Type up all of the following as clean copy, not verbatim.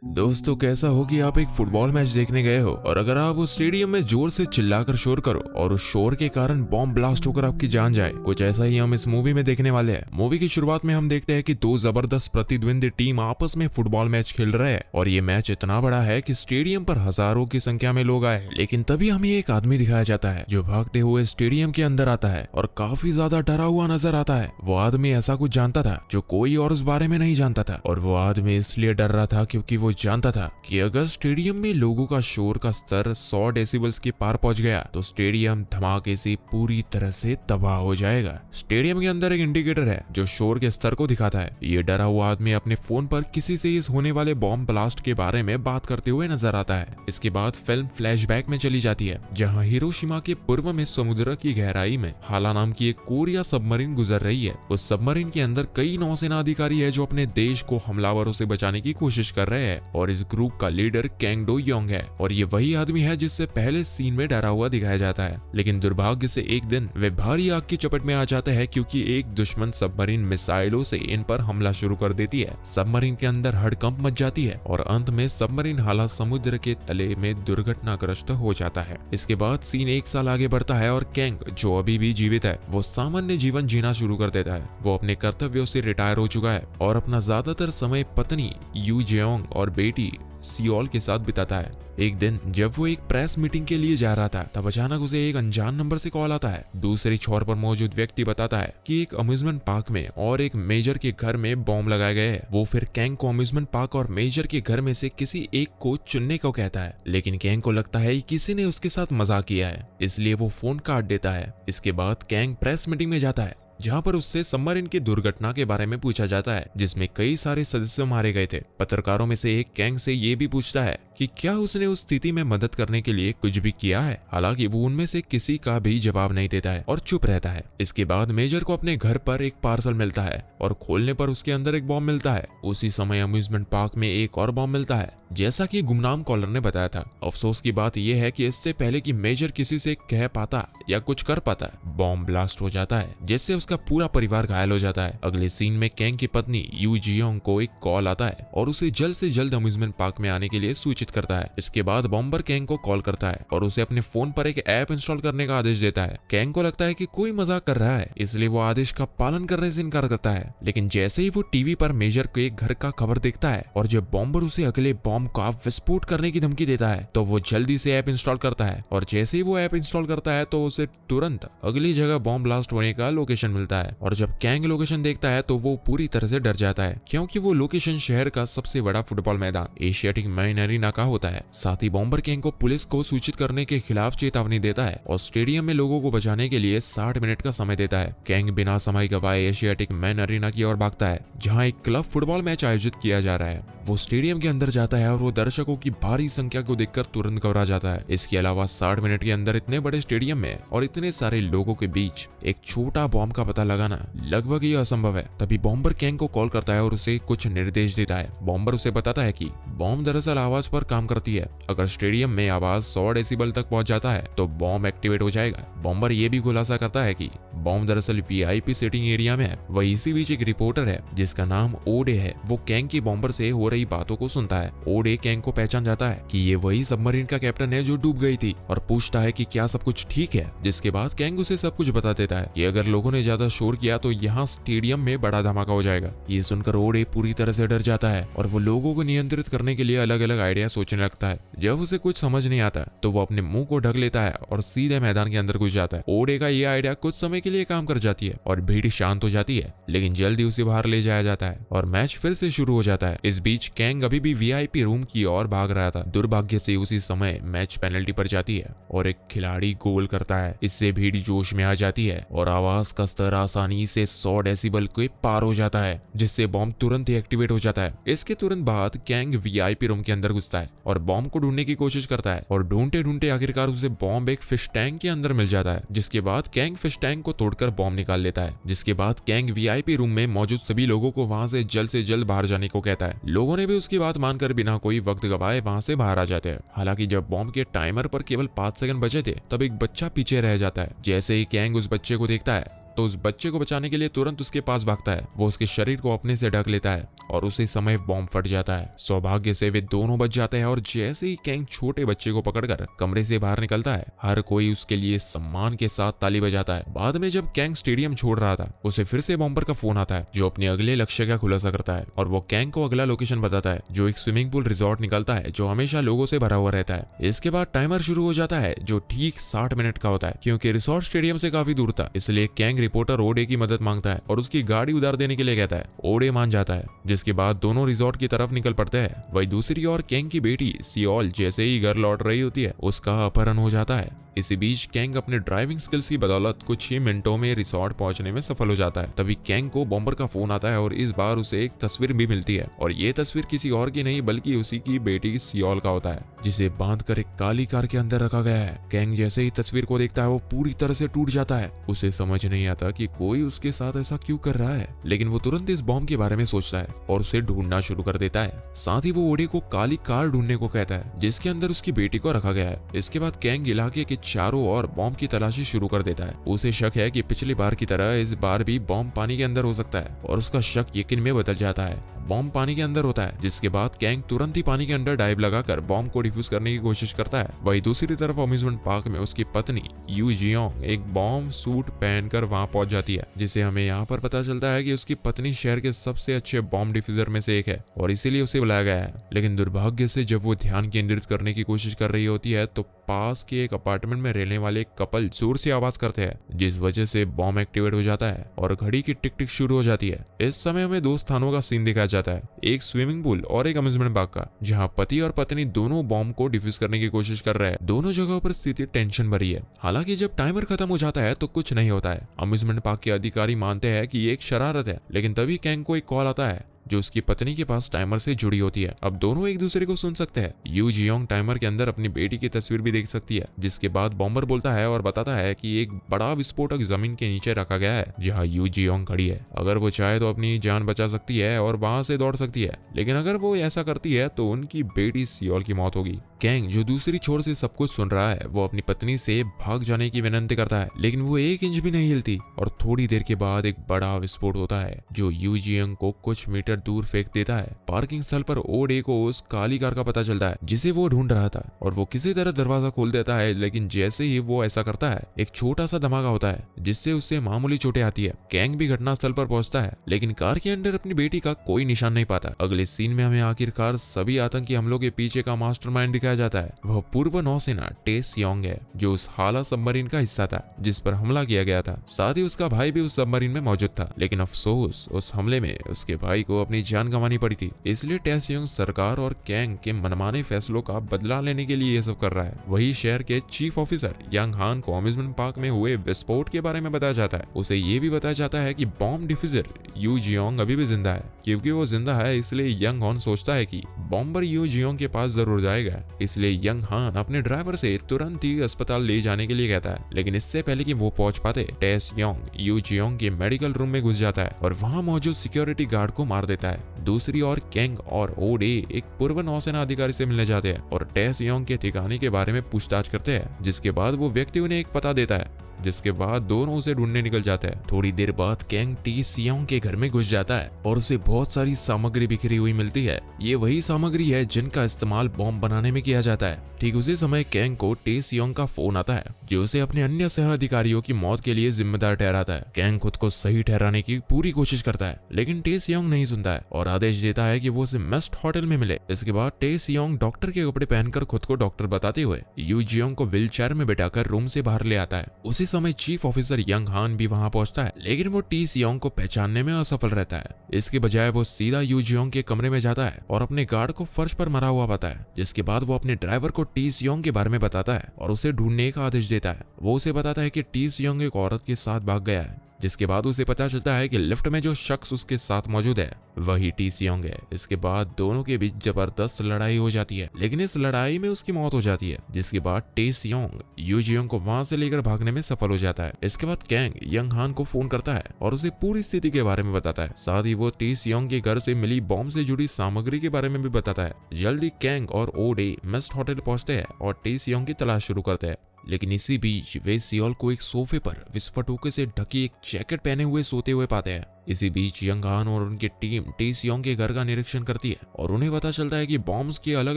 दोस्तों, कैसा हो कि आप एक फुटबॉल मैच देखने गए हो और अगर आप उस स्टेडियम में जोर से चिल्लाकर शोर करो और उस शोर के कारण बॉम्ब ब्लास्ट होकर आपकी जान जाए। कुछ ऐसा ही हम इस मूवी में देखने वाले हैं। मूवी की शुरुआत में हम देखते हैं कि दो जबरदस्त प्रतिद्वंदी टीम आपस में फुटबॉल मैच खेल रहे हैं और ये मैच इतना बड़ा है कि स्टेडियम पर हजारों की संख्या में लोग आए। लेकिन तभी हमें एक आदमी दिखाया जाता है जो भागते हुए स्टेडियम के अंदर आता है और काफी ज्यादा डरा हुआ नजर आता है। वो आदमी ऐसा कुछ जानता था जो कोई और उस बारे में नहीं जानता था, और वो आदमी इसलिए डर रहा था क्योंकि वो जानता था कि अगर स्टेडियम में लोगों का शोर का स्तर 100 डेसिबल्स के पार पहुंच गया तो स्टेडियम धमाके से पूरी तरह से तबाह हो जाएगा। स्टेडियम के अंदर एक इंडिकेटर है जो शोर के स्तर को दिखाता है। ये डरा हुआ आदमी अपने फोन पर किसी से इस होने वाले बॉम्ब ब्लास्ट के बारे में बात करते हुए नजर आता है। इसके बाद फिल्म फ्लैशबैक में चली जाती है जहाँ हिरोशिमा के पूर्व में समुद्र की गहराई में हाला नाम की एक कोरिया सबमरीन गुजर रही है। उस सबमरीन के अंदर कई नौसेना अधिकारी है जो अपने देश को हमलावरों से बचाने की कोशिश कर रहे हैं, और इस ग्रुप का लीडर कैंग डो योंग है और ये वही आदमी है जिससे पहले सीन में डरा हुआ दिखाया जाता है। लेकिन दुर्भाग्य से एक दिन वे भारी आग की चपेट में आ जाते हैं क्योंकि एक दुश्मन सबमरीन मिसाइलों से इन पर हमला शुरू कर देती है। सबमरीन के अंदर हड़कंप मच जाती है और अंत में सबमरीन हाला समुद्र के तले में दुर्घटनाग्रस्त हो जाता है। इसके बाद सीन एक साल आगे बढ़ता है और कैंग, जो अभी भी जीवित है, वो सामान्य जीवन जीना शुरू कर देता है। वो अपने कर्तव्यों से रिटायर हो चुका है और अपना ज्यादातर समय पत्नी यू जेओंग और बेटी सियोल के साथ बिताता है। एक दिन जब वो एक प्रेस मीटिंग के लिए जा रहा था तब अचानक उसे एक अनजान नंबर से कॉल आता है। दूसरे छोर पर मौजूद व्यक्ति बताता है कि एक अम्यूजमेंट पार्क में और एक मेजर के घर में बॉम्ब लगाए गए हैं। वो फिर कैंग को अम्यूजमेंट पार्क और मेजर के घर में से किसी एक को चुनने को कहता है, लेकिन कैंग को लगता है कि किसी ने उसके साथ मजाक किया है, इसलिए वो फोन काट देता है। इसके बाद कैंग प्रेस मीटिंग में जाता है जहां पर उससे सबमरीन की दुर्घटना के बारे में पूछा जाता है जिसमें कई सारे सदस्य मारे गए थे। पत्रकारों में से एक कैंग से ये भी पूछता है कि क्या उसने उस स्थिति में मदद करने के लिए कुछ भी किया है। हालांकि वो उनमें से किसी का भी जवाब नहीं देता है और चुप रहता है। इसके बाद मेजर को अपने घर पर एक पार्सल मिलता है और खोलने पर उसके अंदर एक बॉम्ब मिलता है। उसी समय अम्यूजमेंट पार्क में एक और बॉम्ब मिलता है, जैसा कि गुमनाम कॉलर ने बताया था। अफसोस की बात यह है कि इससे पहले कि मेजर किसी से कह पाता या कुछ कर पाता, बॉम्ब ब्लास्ट हो जाता है जिससे उसका पूरा परिवार घायल हो जाता है। अगले सीन में कैंग की पत्नी यू जियोंग को एक कॉल आता है और उसे जल्द से जल्द अम्यूजमेंट पार्क में आने के लिए सूचित करता है। इसके बाद बॉम्बर कैंग को कॉल करता है और उसे अपने फोन पर एक ऐप इंस्टॉल करने का आदेश देता है। कैंग को लगता है कि कोई मजाक कर रहा है, इसलिए वो आदेश का पालन करने से इनकार करता है। लेकिन जैसे ही वो टीवी पर मेजर के घर का खबर देखता है और जब बॉम्बर उसे अगले बॉम्ब का विस्फोट करने की धमकी देता है तो वो जल्दी से ऐप इंस्टॉल करता है, और जैसे ही वो ऐप इंस्टॉल करता है तो उसे तुरंत अगली जगह बॉम्ब ब्लास्ट होने का लोकेशन मिलता है। और जब कैंग लोकेशन देखता है तो वो पूरी तरह से डर जाता है क्योंकि वो लोकेशन शहर का सबसे बड़ा फुटबॉल मैदान एशियाटिक मेन एरिना का होता है। साथ ही बॉम्बर कैंग को पुलिस को सूचित करने के खिलाफ चेतावनी देता है और स्टेडियम में लोगों को बचाने के लिए 60 मिनट का समय देता है। कैंग बिना समय गवाए एशियाटिक मेन एरिना की ओर भागता है जहां एक क्लब फुटबॉल मैच आयोजित किया जा रहा है। वो स्टेडियम के अंदर जाता है और वो दर्शकों की भारी संख्या को देखकर तुरंत घबरा जाता है। इसके अलावा 60 मिनट के अंदर इतने बड़े स्टेडियम में और इतने सारे लोगों के बीच एक छोटा बॉम्ब का पता लगाना लगभग ही असंभव है। तभी बॉम्बर कैंग को कॉल करता है और उसे कुछ निर्देश देता है। बॉम्बर उसे बताता है कि बॉम्ब दरअसल आवाज पर काम करती है। अगर स्टेडियम में आवाज 100 डेसिबल तक पहुंच जाता है तो बॉम्ब एक्टिवेट हो जाएगा। बॉम्बर ये भी खुलासा करता है कि बॉम्ब दरअसल वीआईपी सेटिंग एरिया में है। वही इसी बीच एक रिपोर्टर है जिसका नाम ओडे है। वो कैंग की बॉम्बर से हो रही बातों को सुनता है। ओडे कैंग को पहचान जाता है कि ये वही सबमरीन का कैप्टन है जो डूब गई थी और पूछता है कि क्या सब कुछ ठीक है। जिसके बाद कैंग उसे सब कुछ बता देता है कि अगर लोगों ने ज्यादा शोर किया तो यहाँ स्टेडियम में बड़ा धमाका हो जाएगा। ये सुनकर ओडे पूरी तरह से डर जाता है और वो लोगों को नियंत्रित करने के लिए अलग अलग आइडिया सोचने लगता है। जब उसे कुछ समझ नहीं आता तो वो अपने मुंह को ढक लेता है और सीधे मैदान के अंदर घुस जाता है। ओडे का ये आइडिया कुछ समय के लिए काम कर जाती है और भीड़ शांत हो जाती है, लेकिन जल्दी उसे बाहर ले जाया जाता है और मैच फिर से शुरू हो जाता है। इस बीच कैंग अभी भी वीआईपी रूम की ओर भाग रहा था। दुर्भाग्य से उसी समय मैच पेनल्टी पर जाती है और एक खिलाड़ी गोल करता है। इससे भीड़ जोश में आ जाती है और आवाज का स्तर आसानी से 100 डेसिबल के पार हो जाता है, जिससे बॉम्ब तुरंत ही एक्टिवेट हो जाता है। इसके तुरंत बाद कैंग वीआईपी रूम के अंदर घुसता है और बॉम्ब को ढूंढने की कोशिश करता है और ढूंढते ढूंढते आखिरकार उसे बॉम्ब एक फिश टैंक के अंदर मिल जाता है। जिसके बाद कैंग फिश टैंक को तोड़कर बॉम्ब निकाल लेता है। जिसके बाद कैंग वीआईपी रूम में मौजूद सभी लोगों को वहां से जल्द बाहर जाने को कहता है। लोगों ने भी उसकी बात मानकर बिना कोई वक्त गवाए वहां से बाहर आ जाते हैं। हालांकि जब बॉम्ब के टाइमर पर केवल 5 सेकंड बचे थे तब एक बच्चा पीछे रह जाता है। जैसे ही कैंग उस बच्चे को देखता है तो उस बच्चे को बचाने के लिए तुरंत उसके पास भागता है। वो उसके शरीर को अपने से ढक लेता है और उसी समय बॉम्ब फट जाता है। सौभाग्य से वे दोनों बच जाते हैं और जैसे ही कैंग छोटे बच्चे को पकड़कर कमरे से बाहर निकलता है, हर कोई उसके लिए सम्मान के साथ ताली बजाता है। बाद में जब कैंग स्टेडियम छोड़ रहा था, उसे फिर से बॉम्बर का फोन आता है जो अपने अगले लक्ष्य का खुलासा करता है और वो कैंग को अगला लोकेशन बताता है जो एक स्विमिंग पूल रिजॉर्ट निकलता है जो हमेशा लोगों से भरा हुआ रहता है। इसके बाद टाइमर शुरू हो जाता है जो ठीक 60 मिनट का होता है। क्योंकि रिसोर्ट स्टेडियम से काफी दूर था, इसलिए कैंग रिपोर्टर ओडे की मदद मांगता है और उसकी गाड़ी उधार देने के लिए कहता है। ओडे मान जाता है, जिसके बाद दोनों रिजॉर्ट की तरफ निकल पड़ते हैं। वही दूसरी ओर कैंग की बेटी सियोल जैसे ही घर लौट रही होती है, उसका अपहरण हो जाता है। इसी बीच कैंग अपने ड्राइविंग स्किल्स की बदौलत कुछ ही मिनटों में रिसोर्ट पहुंचने में सफल हो जाता है। तभी कैंग को बॉम्बर का फोन आता है और इस बार उसे एक तस्वीर भी मिलती है और ये तस्वीर किसी और की नहीं बल्कि उसी की बेटी सियोल का होता है, जिसे बांधकर एक काली कार के अंदर रखा गया है। कैंग जैसे ही तस्वीर को देखता है वो पूरी तरह से टूट जाता है। उसे समझ नहीं आता कि कोई उसके साथ ऐसा क्यों कर रहा है, लेकिन वो तुरंत इस बॉम्ब के बारे में सोचता है और उसे ढूंढना शुरू कर देता है। साथ ही वो ओडे को काली कार ढूंढने को कहता है जिसके अंदर उसकी बेटी को रखा गया है। इसके बाद कैंग इलाके के चारों ओर बॉम्ब की तलाशी शुरू कर देता है। उसे शक है कि पिछली बार की तरह इस बार भी बॉम्ब पानी के अंदर हो सकता है और उसका शक यकीन में बदल जाता है। बॉम्ब पानी के अंदर होता है, जिसके बाद कैंग तुरंत ही पानी के अंदर डाइव लगाकर बॉम्ब को डिफ्यूज करने की कोशिश करता है। वही दूसरी तरफ अम्यूजमेंट पार्क में उसकी पत्नी यू जियोंग एक बॉम्ब सूट पहनकर वहां पहुंच जाती है, जिसे हमें यहाँ पर पता चलता है कि उसकी पत्नी शहर के सबसे अच्छे बॉम्ब डिफ्यूजर में से एक है और इसीलिए उसे बुलाया गया है। लेकिन दुर्भाग्य से जब वो ध्यान केंद्रित करने की कोशिश कर रही होती है तो पास के एक अपार्टमेंट में रहने वाले एक कपल जोर से आवाज करते हैं, जिस वजह से बॉम्ब एक्टिवेट हो जाता है और घड़ी की टिक टिक शुरू हो जाती है। इस समय हमें दो स्थानों का सीन दिखाया जाता है, एक स्विमिंग पूल और एक अम्यूजमेंट पार्क का, जहां पति और पत्नी दोनों बॉम्ब को डिफ्यूज करने की कोशिश कर रहे हैं। दोनों जगहों पर स्थिति टेंशन भरी है। हालांकि जब टाइमर खत्म हो जाता है तो कुछ नहीं होता है। अम्यूजमेंट पार्क के अधिकारी मानते हैं कि ये एक शरारत है, लेकिन तभी कैंग को एक कॉल आता है जो उसकी पत्नी के पास टाइमर से जुड़ी होती है। अब दोनों एक दूसरे को सुन सकते हैं। यू जियोंग टाइमर के अंदर अपनी बेटी की तस्वीर भी देख सकती है, जिसके बाद बॉम्बर बोलता है और बताता है कि एक बड़ा विस्फोटक जमीन के नीचे रखा गया है जहां यू जियोंग खड़ी है। अगर वो चाहे तो अपनी जान बचा सकती है और वहां से दौड़ सकती है, लेकिन अगर वो ऐसा करती है तो उनकी बेटी सियोल की मौत होगी। कैंग जो दूसरी छोर से सब कुछ सुन रहा है, वो अपनी पत्नी से भाग जाने की विनती करता है, लेकिन वो एक इंच भी नहीं हिलती और थोड़ी देर के बाद एक बड़ा विस्फोट होता है जो यू जियोंग को कुछ मीटर दूर फेंक देता है। पार्किंग स्थल पर ओडे को उस काली कार का पता चलता है जिसे वो ढूंढ रहा था और वो किसी तरह दरवाजा खोल देता है, लेकिन जैसे ही वो ऐसा करता है एक छोटा सा धमाका होता है जिससे उससे मामूली चोटें आती है। कैंग भी घटनास्थल पर पहुंचता है, लेकिन कार के अंदर अपनी बेटी का कोई निशान नहीं पाता। अगले सीन में हमें आखिरकार सभी आतंकी हमलों के पीछे का मास्टरमाइंड दिखाया जाता है। वह पूर्व नौसेना टे सियोंग है जो उस हाला सबमरीन का हिस्सा था जिस पर हमला किया गया था। साथ ही उसका भाई भी उस सबमरीन में मौजूद था, लेकिन अफसोस उस हमले में उसके भाई को अपनी जान गंवानी पड़ी थी। इसलिए टे सियोंग सरकार और कैंग के मनमाने फैसलों का बदला लेने के लिए ये सब कर रहा है। वही शहर के चीफ ऑफिसर यांग हान को अम्यूजमेंट पार्क में हुए विस्फोट के बारे में बताया जाता है। उसे ये भी बताया जाता है कि बॉम्ब डिफ्यूजर यू जियोंग अभी भी जिंदा है। क्योंकि वो जिंदा है इसलिए यंग हान सोचता है कि बॉम्बर यू जियोंग के पास जरूर जाएगा। इसलिए यंग हान अपने ड्राइवर से तुरंत ही अस्पताल ले जाने के लिए कहता है, लेकिन इससे पहले कि वो पहुंच पाते टे सियोंग यू जियोंग के मेडिकल रूम में घुस जाता है और वहां मौजूद सिक्योरिटी गार्ड को मार देता है। दूसरी ओर कैंग और ओडे एक पूर्व नौसेना अधिकारी से मिलने जाते हैं और टे सियोंग के ठिकाने के बारे में पूछताछ करते हैं, जिसके बाद वो व्यक्ति उन्हें एक पता देता है, जिसके बाद दोनों उसे ढूंढने निकल जाते हैं। थोड़ी देर बाद कैंग टी सियोंग के घर में घुस जाता है और उसे बहुत सारी सामग्री बिखरी हुई मिलती है। ये वही सामग्री है जिनका इस्तेमाल बॉम्ब बनाने में किया जाता है। ठीक उसी समय कैंग को टी सियोंग का फोन आता है जो उसे अपने अन्य सह अधिकारियों की मौत के लिए जिम्मेदार ठहराता है। कैंग खुद को सही ठहराने की पूरी कोशिश करता है, लेकिन टे सियोंग नहीं सुनता है और आदेश देता है कि वो उसे मेस्ट होटल में मिले। इसके बाद टे सियोंग डॉक्टर के कपड़े पहनकर खुद को डॉक्टर बताते हुए यू जियोंग को व्हीलचेयर में बिठाकर रूम से बाहर ले आता है। उसी समय चीफ ऑफिसर यंग हान भी वहां पहुंचता है, लेकिन वो टी सियोंग को पहचानने में असफल रहता है। इसके बजाय वो सीधा यू जियोंग के कमरे में जाता है और अपने गार्ड को फर्श पर मरा हुआ पाता है, जिसके बाद वो अपने ड्राइवर को टी सियोंग के बारे में बताता है और उसे ढूंढने का आदेश देता है। वो उसे बताता है कि टी सियोंग एक औरत के साथ भाग गया है, जिसके बाद उसे पता चलता है कि लिफ्ट में जो शख्स उसके साथ मौजूद है वही टी सियोंग है। इसके बाद दोनों के बीच जबरदस्त लड़ाई हो जाती है, लेकिन इस लड़ाई में उसकी मौत हो जाती है, जिसके बाद टी सियोंग यू जियोंग को वहां से लेकर भागने में सफल हो जाता है। इसके बाद कैंग यंग हान को फोन करता है और उसे पूरी स्थिति के बारे में बताता है। साथ ही वो टी सियोंग के घर से मिली बॉम्ब से जुड़ी सामग्री के बारे में भी बताता है। जल्दी कैंग और ओडे मेस्ट होटल पहुंचते हैं और टी सियोंग की तलाश शुरू करते हैं, लेकिन इसी बीच वे सियोल को एक सोफे पर विस्फोटों से ढकी एक जैकेट पहने हुए सोते हुए पाते हैं। इसी बीच यंग हान और उनकी टीम टी सियोंग के घर का निरीक्षण करती है और उन्हें पता चलता है कि बॉम्ब्स के अलग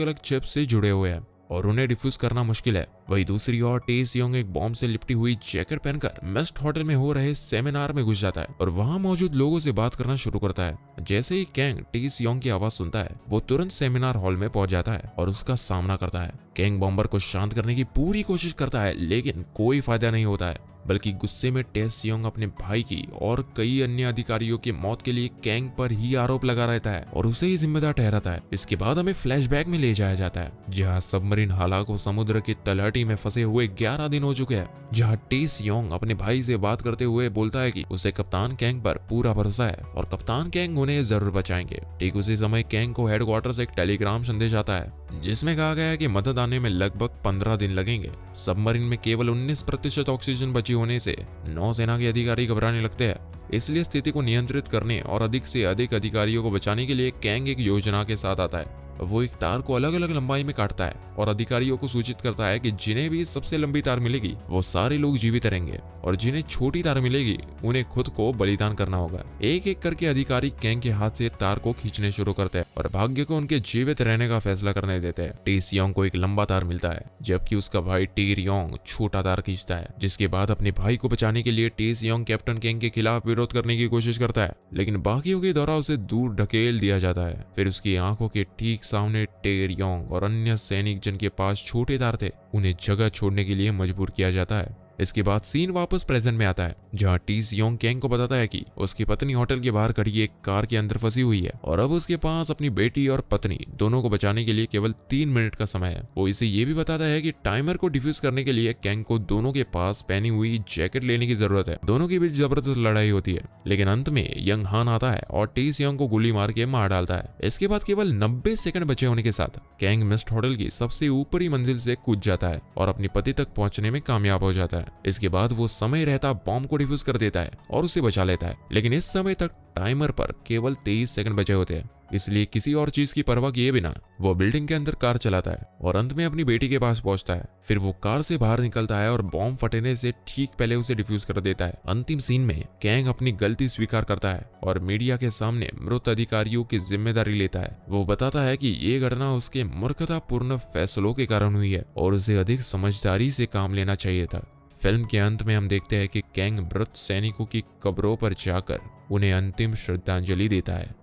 अलग चिप्स से जुड़े हुए हैं और उन्हें डिफ्यूज करना मुश्किल है। वहीं दूसरी ओर टे सियोंग एक बॉम्ब से लिपटी हुई जैकेट पहनकर मिस्ट होटल में हो रहे सेमिनार में घुस जाता है और वहां मौजूद लोगों से बात करना शुरू करता है। जैसे ही कैंग टे सियोंग की आवाज सुनता है, वो तुरंत सेमिनार हॉल में पहुंच जाता है और उसका सामना करता है। कैंग बॉम्बर को शांत करने की पूरी कोशिश करता है, लेकिन कोई फायदा नहीं होता है, बल्कि गुस्से में टे सियोंग अपने भाई की और कई अन्य अधिकारियों की मौत के लिए कैंग पर ही आरोप लगा रहता है और उसे ही जिम्मेदार ठहराता है। इसके बाद हमें फ्लैशबैक में ले जाया जाता है, जहां सबमरीन हालाको समुद्र की तलहटी में फंसे हुए 11 दिन हो चुके हैं, जहां टे सियोंग अपने भाई से बात करते हुए बोलता है कि उसे कप्तान कैंग पर पूरा भरोसा है और कप्तान कैंग उन्हें जरूर बचाएंगे। ठीक उसी समय कैंग को हेडक्वार्टर से एक टेलीग्राम संदेश आता है, जिसमें कहा गया है कि मदद आने में लगभग 15 दिन लगेंगे। सबमरीन में केवल 19% ऑक्सीजन बची होने से नौसेना के अधिकारी घबराने लगते हैं। इसलिए स्थिति को नियंत्रित करने और अधिक से अधिक अधिकारियों को बचाने के लिए कैंग एक योजना के साथ आता है। वो एक तार को अलग अलग लंबाई में काटता है और अधिकारियों को सूचित करता है कि जिन्हें भी सबसे लंबी तार मिलेगी वो सारे लोग जीवित रहेंगे और जिन्हें छोटी तार मिलेगी उन्हें खुद को बलिदान करना होगा। एक एक करके अधिकारी कैंग के हाथ से तार को खींचने शुरू करते हैं और भाग्य को उनके जीवित रहने का फैसला करने देते हैं। टी सियोंग को एक लंबा तार मिलता है, जबकि उसका भाई टी रियोंग छोटा तार खींचता है। जिसके बाद अपने भाई को बचाने के लिए टी सियोंग कैप्टन कैंग के खिलाफ विरोध करने की कोशिश करता है, लेकिन बाकियों के द्वारा उसे दूर ढकेल दिया जाता है। फिर उसकी आंखों के ठीक सामने टे रियोंग और अन्य सैनिक जिनके पास छोटे तार थे, उन्हें जगह छोड़ने के लिए मजबूर किया जाता है। इसके बाद सीन वापस प्रेजेंट में आता है, जहां टी सियोंग कैंग को बताता है कि उसकी पत्नी होटल के बाहर खड़ी एक कार के अंदर फंसी हुई है और अब उसके पास अपनी बेटी और पत्नी दोनों को बचाने के लिए केवल 3 मिनट का समय है। वो इसे ये भी बताता है कि टाइमर को डिफ्यूज करने के लिए कैंग को दोनों के पास पहनी हुई जैकेट लेने की जरूरत है। दोनों के बीच जबरदस्त लड़ाई होती है, लेकिन अंत में यंग हान आता है और टी सियोंग को गोली मार के मार डालता है। इसके बाद केवल 90 सेकंड बचे होने के साथ कैंग मिस्ट होटल की सबसे ऊपरी मंजिल से कूद जाता है और अपनी पति तक पहुंचने में कामयाब हो जाता है। इसके बाद वो समय रहता बॉम्ब को डिफ्यूज कर देता है और उसे बचा लेता है, लेकिन इस समय तक टाइमर पर केवल 23 सेकंड बचे होते हैं। इसलिए किसी और चीज की परवाह किए बिना वो बिल्डिंग के अंदर कार चलाता है और अंत में अपनी बेटी के पास पहुंचता है। फिर वो कार से बाहर निकलता है और बॉम्ब फटने से ठीक पहले उसे डिफ्यूज कर देता है। अंतिम सीन में कैंग अपनी गलती स्वीकार करता है और मीडिया के सामने मृत अधिकारियों की जिम्मेदारी लेता है। वो बताता है कि ये घटना उसके मूर्खतापूर्ण फैसलों के कारण हुई है और उसे अधिक समझदारी से काम लेना चाहिए था। फिल्म के अंत में हम देखते हैं कि कैंग मृत सैनिकों की कब्रों पर जाकर उन्हें अंतिम श्रद्धांजलि देता है।